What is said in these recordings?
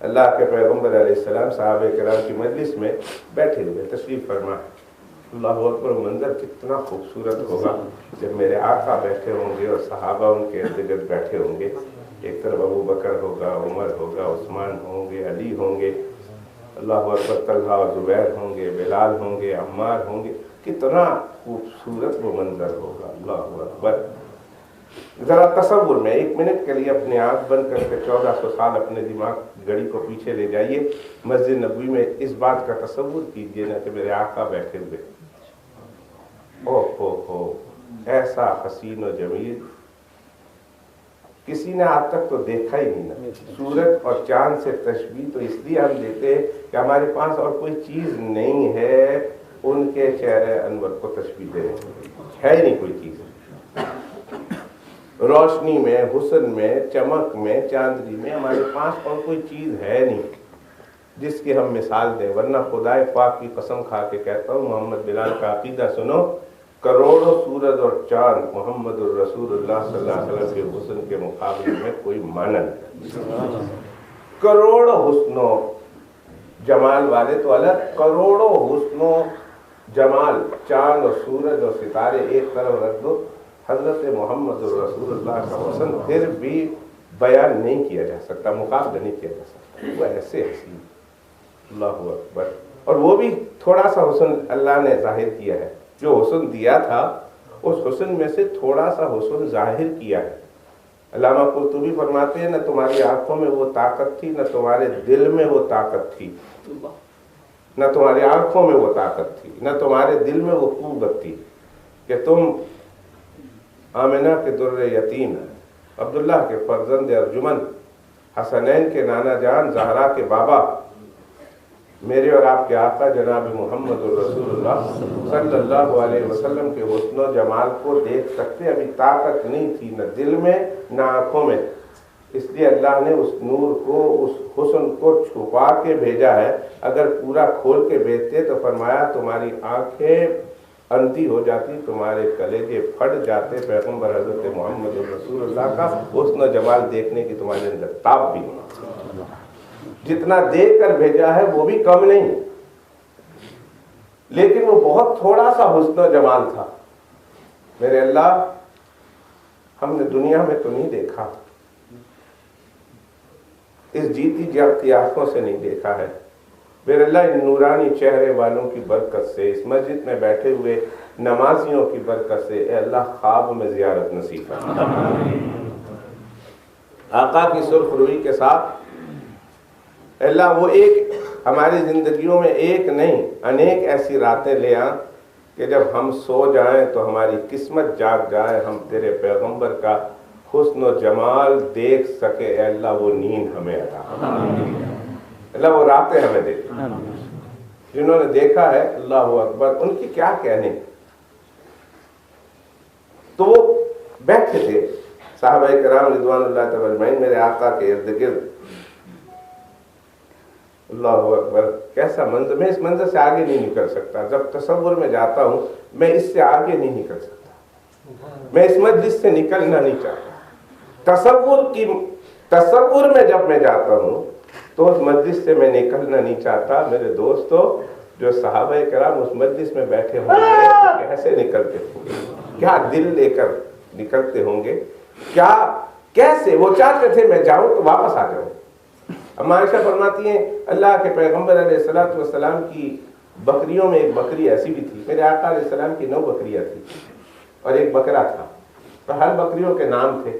اللہ کے پیغمبر علیہ السلام صحابہ کرام کی مجلس میں بیٹھے ہوئے تشریف فرما. اللہ اکبر، منظر کتنا خوبصورت ہوگا جب میرے آقا بیٹھے ہوں گے اور صحابہ ان کے ارد گرد بیٹھے ہوں گے. ایک طرف ابو بکر ہوگا، عمر ہوگا، عثمان ہوں گے، علی ہوں گے، اللہ اکبر، طلحہ اور زبیر ہوں گے، بلال ہوں گے، عمار ہوں گے. کتنا خوبصورت وہ منظر ہوگا. اللہ اکبر. ذرا تصور میں 1 منٹ کے لیے اپنے آنکھ بند کر کے 1400 سال اپنے دماغ گھڑی کو پیچھے لے جائیے. مسجد نبوی میں اس بات کا تصور کیجئے نا کہ میرے آقا بیٹھے ہوئے. ہو ایسا حسین و جمیل کسی نے آج تک تو دیکھا ہی نہیں نا. سورج اور چاند سے تشبیہ تو اس لیے ہم دیتے ہیں کہ ہمارے پاس اور کوئی چیز نہیں ہے ان کے چہرے انور کو تشبیہ دینے. ہے ہی نہیں کوئی چیز. روشنی میں، حسن میں، چمک میں، چاندنی میں ہمارے پاس اور کوئی چیز ہے نہیں جس کی ہم مثال دیں. ورنہ خدائے پاک کی قسم کھا کے کہتا ہوں، محمد بلال کا عقیدہ سنو، کروڑوں سورج اور چاند محمد الرسول اللہ صلی اللہ علیہ وسلم کے حسن کے مقابلے میں کوئی معنی نہیں. کروڑوں حسن و جمال والے تو الگ، کروڑوں حسن و جمال چاند اور سورج اور ستارے ایک طرف رکھ دو، حضرت محمد الرسول اللہ کا حسن پھر بھی بیان نہیں کیا جا سکتا، مقابلہ نہیں کیا جا سکتا. وہ ایسے حسین. اللہ اکبر. اور وہ بھی تھوڑا سا حسن اللہ نے ظاہر کیا ہے. جو حسن دیا تھا اس حسن میں سے تھوڑا سا حسن ظاہر کیا ہے. علامہ قرطبی فرماتے ہیں، نہ تمہاری آنکھوں میں وہ طاقت تھی، نہ تمہارے دل میں وہ طاقت تھی. نہ تمہاری آنکھوں میں وہ طاقت تھی، نہ تمہارے دل میں وہ قوت تھی کہ تم آمنہ کے در یتیم، عبداللہ کے فرزند ارجمن، حسنین کے نانا جان، زہرا کے بابا، میرے اور آپ کے آقا جناب محمد الرسول اللہ صلی اللہ علیہ وسلم کے حسن و جمال کو دیکھ سکتے. ابھی طاقت نہیں تھی نہ دل میں نہ آنکھوں میں. اس لیے اللہ نے اس نور کو، اس حسن کو چھپا کے بھیجا ہے. اگر پورا کھول کے بھیجتے تو فرمایا تمہاری آنکھیں اندھی ہو جاتی، تمہارے کلیجے پھٹ جاتے. پیغمبر حضرت محمد رسول اللہ کا حسن و جمال دیکھنے کی تمہارے اندر تاب بھی نہیں. جتنا دے کر بھیجا ہے وہ بھی کم نہیں، لیکن وہ بہت تھوڑا سا حسن و جمال تھا. میرے اللہ، ہم نے دنیا میں تو نہیں دیکھا، اس جیتی جاگتی آنکھوں سے نہیں دیکھا ہے. میرے اللہ، ان نورانی چہرے والوں کی برکت سے، اس مسجد میں بیٹھے ہوئے نمازیوں کی برکت سے، اے اللہ خواب میں زیارت نصیب فرما. آقا کی سرخ روئی کے ساتھ اے اللہ وہ ایک ہماری زندگیوں میں ایک نہیں انیک ایسی راتیں لے آ کہ جب ہم سو جائیں تو ہماری قسمت جاگ جائے، ہم تیرے پیغمبر کا حسن و جمال دیکھ سکے. اے اللہ وہ نیند ہمیں عطا فرما. اللہ وہ راتیں ہمیں دے. جنہوں نے دیکھا ہے اللہ اکبر، ان کی کیا کہنے. تو وہ بیٹھے تھے صحابہ کرام رضوان اللہ تعالی اجمعین میرے آقا کے ارد گرد. اللہ اکبر، کیسا منظر. میں اس منظر سے آگے نہیں نکل سکتا. جب تصور میں جاتا ہوں میں اس سے آگے نہیں نکل سکتا. میں اس مجلس سے نکلنا نہیں چاہتا. تصور میں جب میں جاتا ہوں تو اس مجلس سے میں نکلنا نہیں چاہتا. میرے دوستو، جو صحابہ کرام اس مجلس میں بیٹھے ہوں گے کیسے نکلتے ہوں گے، کیا دل لے کر نکلتے ہوں گے، کیا کیسے وہ چاہتے تھے میں جاؤں تو واپس آ جاؤں. اما عائشہ فرماتی ہیں اللہ کے پیغمبر علیہ السلام کی بکریوں میں ایک بکری ایسی بھی تھی. میرے آقا علیہ السلام کی 9 بکریاں تھیں اور ایک بکرا تھا، تو ہر بکریوں کے نام تھے.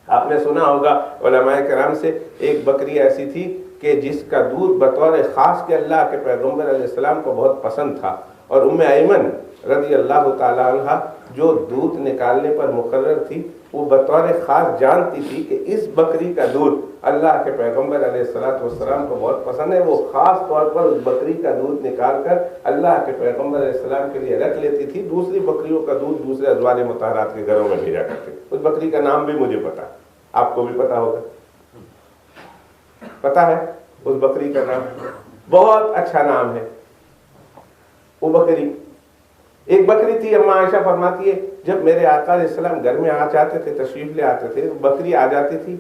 آپ نے سنا ہوگا علماء کرام سے، ایک بکری ایسی تھی کہ جس کا دودھ بطور خاص کے اللہ کے پیغمبر علیہ السلام کو بہت پسند تھا، اور ام ایمن رضی اللہ تعالی عنہ جو دودھ نکالنے پر مقرر تھی، وہ بطور خاص جانتی تھی کہ اس بکری کا دودھ اللہ کے پیغمبر علیہ السلام کو بہت پسند ہے. وہ خاص طور پر اس بکری کا دودھ نکال کر اللہ کے پیغمبر علیہ السلام کے لیے رکھ لیتی تھی. دوسری بکریوں کا دودھ دوسرے ازواج مطہرات کے گھروں میں بھیجا کرتے. اس بکری کا نام بھی مجھے پتا، آپ کو بھی پتا ہوگا. پتا ہے اس بکری کا نام؟ بہت اچھا نام ہے وہ بکری. ایک بکری تھی، اما عائشہ فرماتی ہے جب میرے آقا علیہ السلام گھر میں آ جاتے تھے، تشریف لے آتے تھے، بکری آ جاتی تھی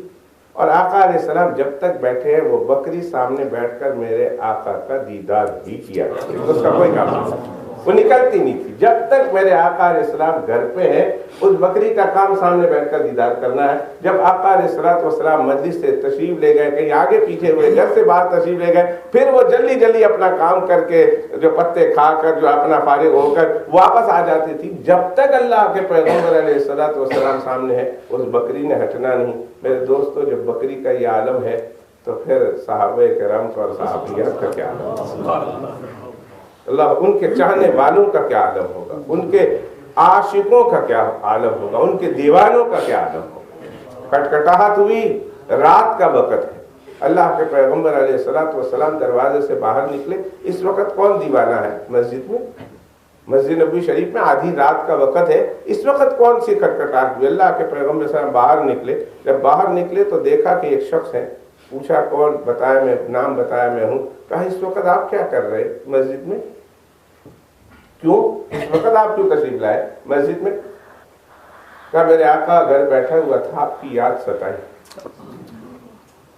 اور آقا علیہ السلام جب تک بیٹھے ہیں وہ بکری سامنے بیٹھ کر میرے آقا کا دیدار ہی کیا، اس کا کوئی کام نہیں، وہ نکلتی نہیں تھی جب تک میرے آقا علیہ السلام گھر پہ ہیں۔ اس بکری کا کام سامنے بیٹھ کر دیدار کرنا ہے۔ جب آقا علیہ السلام مجلس سے تشریف لے گئے، کہیں آگے پیچھے ہوئے، گھر سے باہر تشریف لے گئے، پھر وہ جلدی جلدی اپنا کام کر کے جو پتے کھا کر جو اپنا فارغ ہو کر واپس آ جاتی تھی۔ جب تک اللہ کے پیغمبر علیہ السلام سامنے ہے اس بکری نے ہٹنا نہیں۔ میرے دوستو، جب بکری کا یہ عالم ہے تو پھر صحابہ کرام اور صحابیات کا کیا عالم ہوگا؟ اللہ، ان کے چاہنے والوں کا کیا عالم ہوگا، ان کے عاشقوں کا کیا عالم ہوگا، ان کے دیوانوں کا کیا عالم ہوگا۔ کھٹکھٹاہٹ ہوئی، رات کا وقت ہے، اللہ کے پیغمبر علیہ السلام دروازے سے باہر نکلے۔ اس وقت کون دیوانہ ہے مسجد میں؟ مسجد نبوی شریف میں آدھی رات کا وقت ہے، اس وقت کون سی کھٹکھٹاہٹ ہوئی؟ اللہ کے پیغمبر صلی اللہ علیہ وسلم باہر نکلے۔ جب باہر نکلے تو دیکھا کہ ایک شخص ہے، پوچھا کون؟ بتایا میں، نام بتایا میں ہوں۔ کہا اس وقت آپ کیا کر رہے مسجد میں؟ کیوں اس وقت آپ کیوں تشریف لائے مسجد میں؟ کہا میرے آقا گھر بیٹھا ہوا تھا، آپ کی یاد ستائی،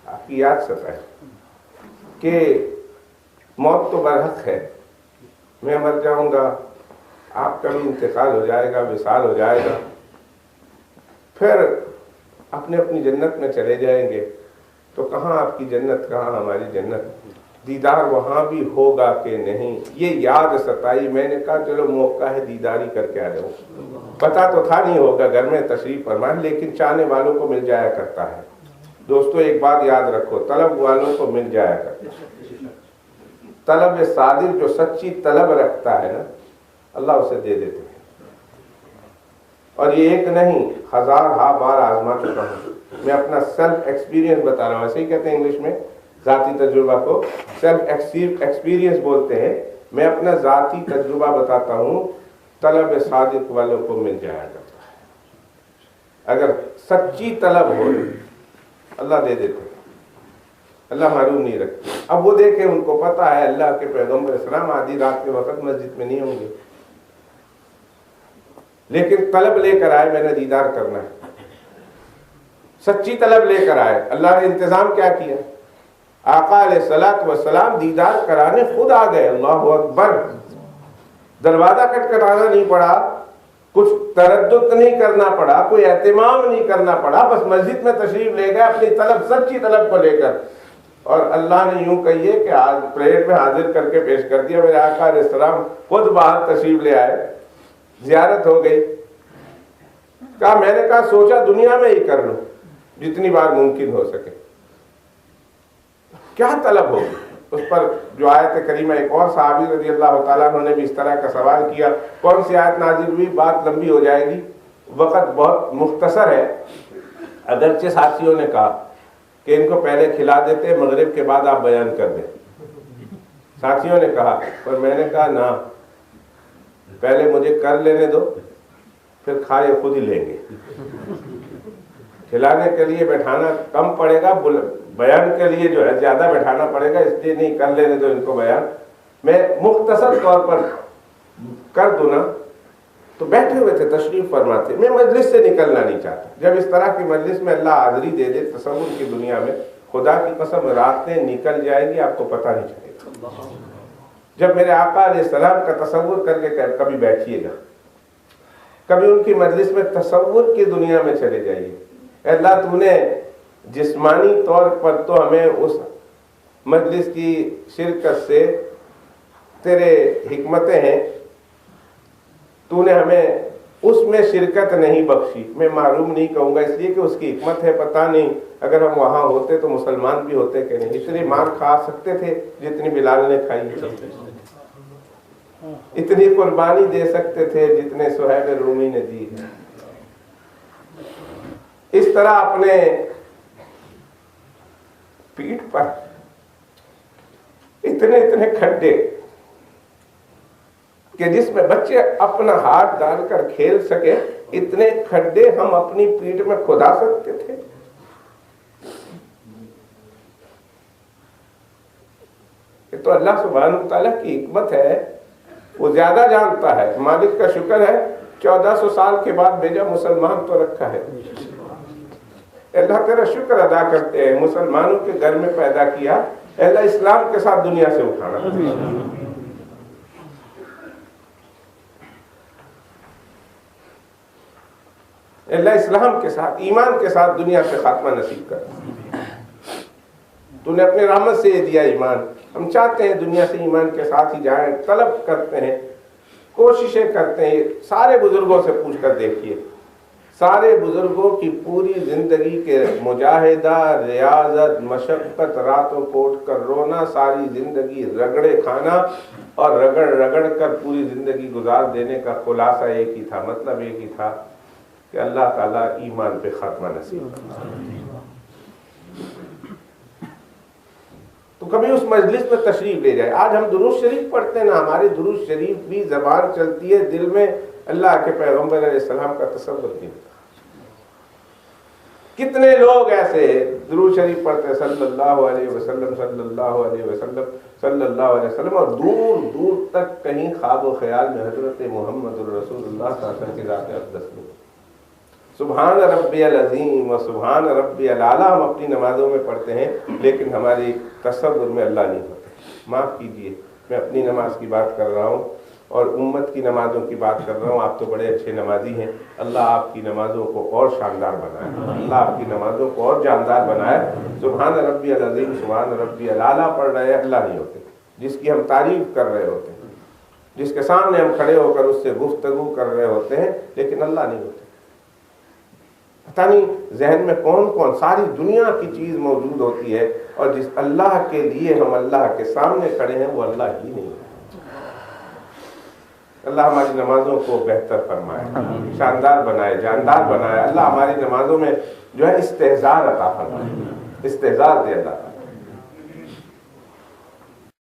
آپ کی یاد ستائی کہ موت تو برحق ہے، میں مر جاؤں گا، آپ کا بھی انتقال ہو جائے گا، وصال ہو جائے گا، پھر اپنے اپنی جنت میں چلے جائیں گے۔ تو کہاں آپ کی جنت، کہاں ہماری جنت، دیدار وہاں بھی ہوگا کہ نہیں، یہ یاد ستائی۔ میں نے کہا چلو موقع ہے دیداری کر کے آ جاؤں۔ پتا تو تھا نہیں ہوگا، گھر میں تشریف فرما، لیکن چاہنے والوں کو مل جایا کرتا ہے۔ دوستو ایک بات یاد رکھو، طلب والوں کو مل جایا کرتا ہے۔ طلب صادق جو سچی طلب رکھتا ہے نا، اللہ اسے دے دیتے ہیں۔ اور یہ ایک نہیں، ہزار بار آزما چکا ہوں۔ میں اپنا سیلف ایکسپیرینس بتا رہا ہوں، ایسے ہی کہتے ہیں انگلش میں، ذاتی تجربہ کو سیلف ایکسپیرینس بولتے ہیں۔ میں اپنا ذاتی تجربہ بتاتا ہوں، طلب صادق والوں کو مل جایا کرتا ہے۔ اگر سچی طلب ہو اللہ دے دیتے، اللہ معلوم نہیں رکھتے۔ اب وہ دیکھیں، ان کو پتا ہے اللہ کے پیغمبر اسلام آدھی رات کے وقت مسجد میں نہیں ہوں گے، لیکن طلب لے کر آئے، میں نے دیدار کرنا ہے، سچی طلب لے کر آئے۔ اللہ نے انتظام کیا کیا؟ آقا علیہ السلام دیدار کرانے خود آ گئے۔ اللہ اکبر! دروازہ کھٹکھٹانا نہیں پڑا، کچھ تردد نہیں کرنا پڑا، کوئی اہتمام نہیں کرنا پڑا، بس مسجد میں تشریف لے گئے اپنی طلب، سچی طلب کو لے کر۔ اور اللہ نے یوں کہیے کہ آج پلیٹ میں حاضر کر کے پیش کر دیا۔ میرے آقا علیہ السلام خود باہر تشریف لے آئے، زیارت ہو گئی۔ کہا میں نے کہا سوچا دنیا میں ہی کر لوں جتنی بار ممکن ہو سکے۔ کیا طلب ہوگی اس پر؟ جو آیت کریمہ، ایک اور صحابی رضی اللہ تعالیٰ عنہ نے بھی اس طرح کا سوال کیا۔ کون سی آیت نازل ہوئی؟ بات لمبی ہو جائے گی، وقت بہت مختصر ہے۔ اگرچہ ساتھیوں نے کہا کہ ان کو پہلے کھلا دیتے، مغرب کے بعد آپ بیان کر دیں، ساتھیوں نے کہا، پر میں نے کہا نہ، پہلے مجھے کر لینے دو، پھر کھائے خود ہی لیں گے۔ کھلانے کے لیے بیٹھانا کم پڑے گا، بیان کے لیے جو ہے زیادہ بیٹھانا پڑے گا، اس لیے نہیں، کر لینے دو ان کو بیان، میں مختصر طور پر کر دوں نا۔ تو بیٹھے ہوئے تھے، تشریف فرماتے، میں مجلس سے نکلنا نہیں چاہتا۔ جب اس طرح کی مجلس میں اللہ حاضری دے دے، تصور کی دنیا میں، خدا کی قسم راتیں نکل جائے گی، آپ کو پتہ نہیں چلے گا۔ جب میرے آقا علیہ السلام کا تصور کر کے کبھی بیٹھیے گا، کبھی ان کی مجلس میں تصور کی دنیا میں چلے جائیے۔ اے اللہ، تو نے جسمانی طور پر تو ہمیں اس مجلس کی شرکت سے، تیرے حکمتیں ہیں، تو نے ہمیں اس میں شرکت نہیں بخشی۔ میں معلوم نہیں کہوں گا، اس لیے کہ اس کی حکمت ہے، پتہ نہیں اگر ہم وہاں ہوتے تو مسلمان بھی ہوتے کہ نہیں، اتنی مار کھا سکتے تھے جتنی بلال نے کھائی، اتنی قربانی دے سکتے تھے جتنے صہیب رومی نے دی ہے۔ اس طرح اپنے پیٹھ پر اتنے کھڈے کہ جس میں بچے اپنا ہاتھ ڈال کر کھیل سکے، اتنے کھڈے ہم اپنی پیٹھ میں کھدا سکتے تھے۔ یہ تو اللہ سبحانہ وتعالیٰ کی حکمت ہے، وہ زیادہ جانتا ہے۔ مالک کا شکر ہے 1400 سال کے بعد بھیجا، مسلمان تو رکھا ہے۔ اللہ تیرا شکر ادا کرتے ہیں مسلمانوں کے گھر میں پیدا کیا، اللہ اسلام کے ساتھ دنیا سے اٹھانا، اللہ اسلام کے ساتھ ایمان کے ساتھ دنیا سے خاتمہ نصیب کر۔ تو نے اپنے رحمت سے یہ دیا ایمان، ہم چاہتے ہیں دنیا سے ایمان کے ساتھ ہی جائیں، طلب کرتے ہیں، کوششیں کرتے ہیں۔ سارے بزرگوں سے پوچھ کر دیکھیے، سارے بزرگوں کی پوری زندگی کے مجاہدہ، ریاضت، مشقت، راتوں کو اٹھ کر رونا، ساری زندگی رگڑے کھانا اور رگڑ رگڑ کر پوری زندگی گزار دینے کا خلاصہ ایک ہی تھا، مطلب ایک ہی تھا کہ اللہ تعالیٰ ایمان پہ خاتمہ نصیب کرے۔ تو کبھی اس مجلس میں تشریف لے جائے۔ آج ہم درود شریف پڑھتے ہیں نا، ہماری درود شریف بھی زبان چلتی ہے، دل میں اللہ کے پیغمبر علیہ السلام کا تصور نہیں ہوتا۔ کتنے لوگ ایسے درود شریف پڑھتے ہیں صلی اللہ علیہ وسلم صلی اللہ علیہ وسلم صلی اللہ علیہ وسلم، اور دور دور تک کہیں خواب و خیال میں حضرت محمد الرسول اللہ صلی اللہ علیہ وسلم کی ذات اقدس نہیں۔ سبحان ربی العظیم و سبحان ربی الاعلیٰ ہم اپنی نمازوں میں پڑھتے ہیں، لیکن ہماری تصور میں اللہ نہیں ہوتے۔ معاف کیجئے، میں اپنی نماز کی بات کر رہا ہوں اور امت کی نمازوں کی بات کر رہا ہوں۔ آپ تو بڑے اچھے نمازی ہیں، اللہ آپ کی نمازوں کو اور شاندار بنائے، اللہ آپ کی نمازوں کو اور جاندار بنائے۔ سبحان ربی العظیم سبحان ربی الاعلیٰ پڑھ رہے ہیں، اللہ نہیں ہوتے، جس کی ہم تعریف کر رہے ہوتے ہیں، جس کے سامنے ہم کھڑے ہو کر اس سے گفتگو کر رہے ہوتے ہیں، لیکن اللہ نہیں ہوتے۔ پتہ نہیں ذہن میں کون کون ساری دنیا کی چیز موجود ہوتی ہے، اور جس اللہ کے لیے ہم اللہ کے سامنے کھڑے ہیں وہ اللہ ہی نہیں ہے۔ اللہ ہماری نمازوں کو بہتر فرمائے، شاندار بنائے، جاندار بنائے۔ اللہ ہماری نمازوں میں جو ہے استحضار عطا فرمائے، استحضار دے اللہ۔